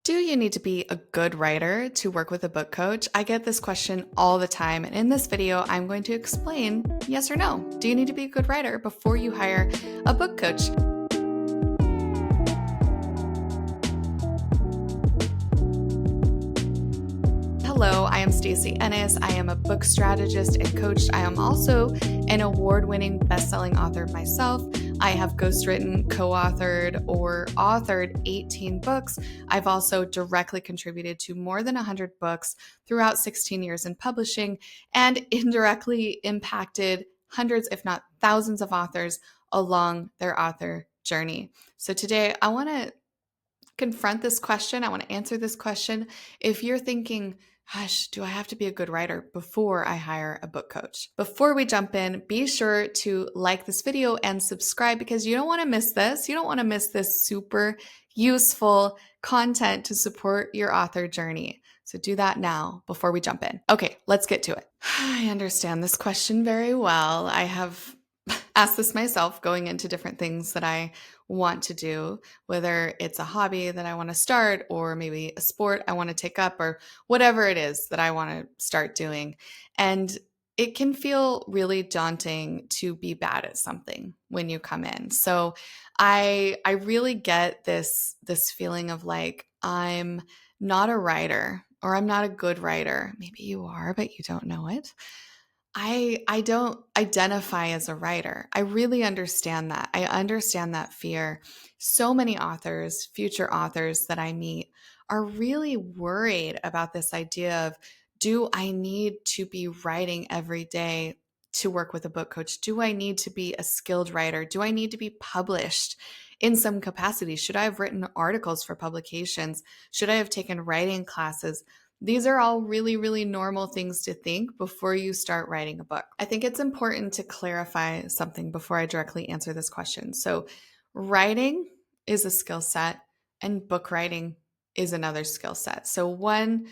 Do you need to be a good writer to work with a book coach? I get this question all the time, and in this video, I'm going to explain yes or no. Do you need to be a good writer before you hire a book coach? Hello, I am Stacey Ennis. I am a book strategist and coach. I am also an award-winning best-selling author myself. I have ghostwritten, co-authored, or authored 18 books. I've also directly contributed to more than 100 books throughout 16 years in publishing and indirectly impacted hundreds, if not thousands, of authors along their author journey. So today I want to confront this question. I want to answer this question. If you're thinking, hush, do I have to be a good writer before I hire a book coach? Before we jump in, be sure to like this video and subscribe because you don't want to miss this. You don't want to miss this super useful content to support your author journey. So do that now before we jump in. Okay, let's get to it. I understand this question very well. I have asked this myself going into different things that I want to do, whether it's a hobby that I want to start or maybe a sport I want to take up or whatever it is that I want to start doing. And it can feel really daunting to be bad at something when you come in. So I really get this feeling of like I'm not a writer or I'm not a good writer. Maybe you are, but you don't know it. I don't identify as a writer. I really understand that. I understand that fear. So many authors, future authors that I meet are really worried about this idea of, do I need to be writing every day to work with a book coach? Do I need to be a skilled writer? Do I need to be published in some capacity? Should I have written articles for publications? Should I have taken writing classes? These are all really, really normal things to think before you start writing a book. I think it's important to clarify something before I directly answer this question. So, writing is a skill set, and book writing is another skill set. So, one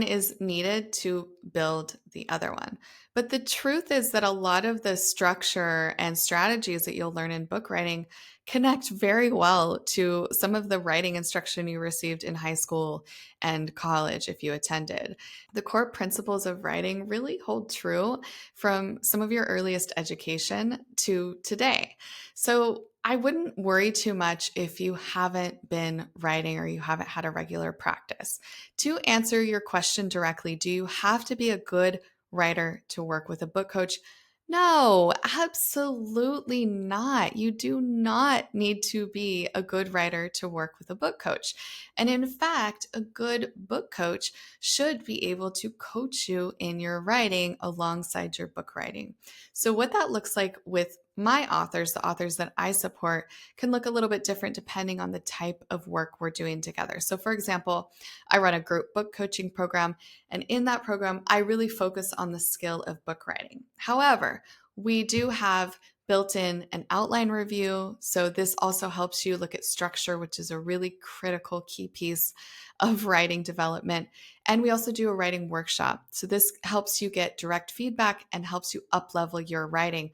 is needed to build the other one. But the truth is that a lot of the structure and strategies that you'll learn in book writing connect very well to some of the writing instruction you received in high school and college if you attended. The core principles of writing really hold true from some of your earliest education to today. So I wouldn't worry too much if you haven't been writing or you haven't had a regular practice. To answer your question directly, do you have to be a good writer to work with a book coach? No, absolutely not. You do not need to be a good writer to work with a book coach. And in fact, a good book coach should be able to coach you in your writing alongside your book writing. So, what that looks like with my authors, the authors that I support, can look a little bit different depending on the type of work we're doing together. So, for example, I run a group book coaching program, and in that program, I really focus on the skill of book writing. However, we do have built in an outline review. So this also helps you look at structure, which is a really critical key piece of writing development. And we also do a writing workshop. So this helps you get direct feedback and helps you up level your writing.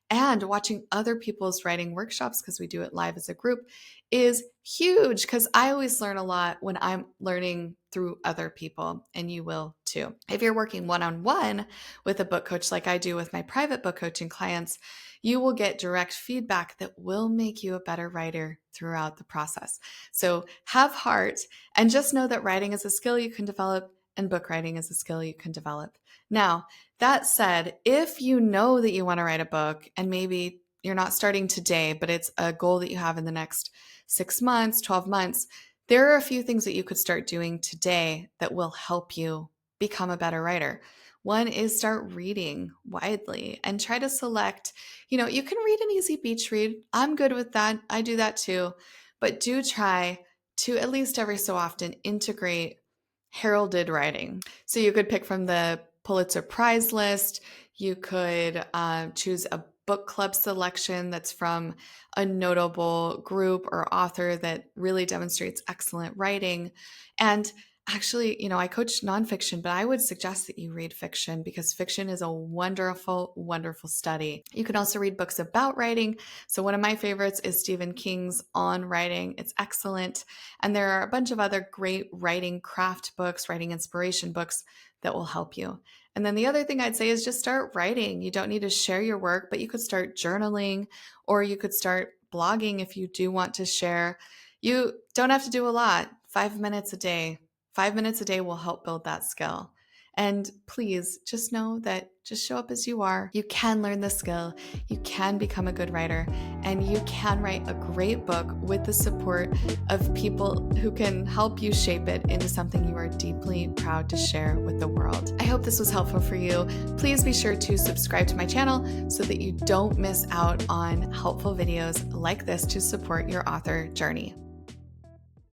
And watching other people's writing workshops, because we do it live as a group, is huge because I always learn a lot when I'm learning through other people, and you will too. If you're working one-on-one with a book coach like I do with my private book coaching clients, you will get direct feedback that will make you a better writer throughout the process. So have heart and just know that writing is a skill you can develop and book writing is a skill you can develop. Now, that said, if you know that you want to write a book and maybe you're not starting today, but it's a goal that you have in the next 6 months, 12 months, there are a few things that you could start doing today that will help you become a better writer. One is start reading widely and try to select, you can read an easy beach read. I'm good with that. I do that too. But do try to at least every so often integrate heralded writing. So you could pick from the Pulitzer Prize list. You could choose a book club selection that's from a notable group or author that really demonstrates excellent writing. And Actually, I coach nonfiction, but I would suggest that you read fiction because fiction is a wonderful, wonderful study. You can also read books about writing. So, one of my favorites is Stephen King's On Writing. It's excellent. And there are a bunch of other great writing craft books, writing inspiration books that will help you. And then the other thing I'd say is just start writing. You don't need to share your work, but you could start journaling or you could start blogging if you do want to share. You don't have to do a lot, 5 minutes a day. 5 minutes a day will help build that skill. And please just know that just show up as you are. You can learn the skill, you can become a good writer, and you can write a great book with the support of people who can help you shape it into something you are deeply proud to share with the world. I hope this was helpful for you. Please be sure to subscribe to my channel so that you don't miss out on helpful videos like this to support your author journey.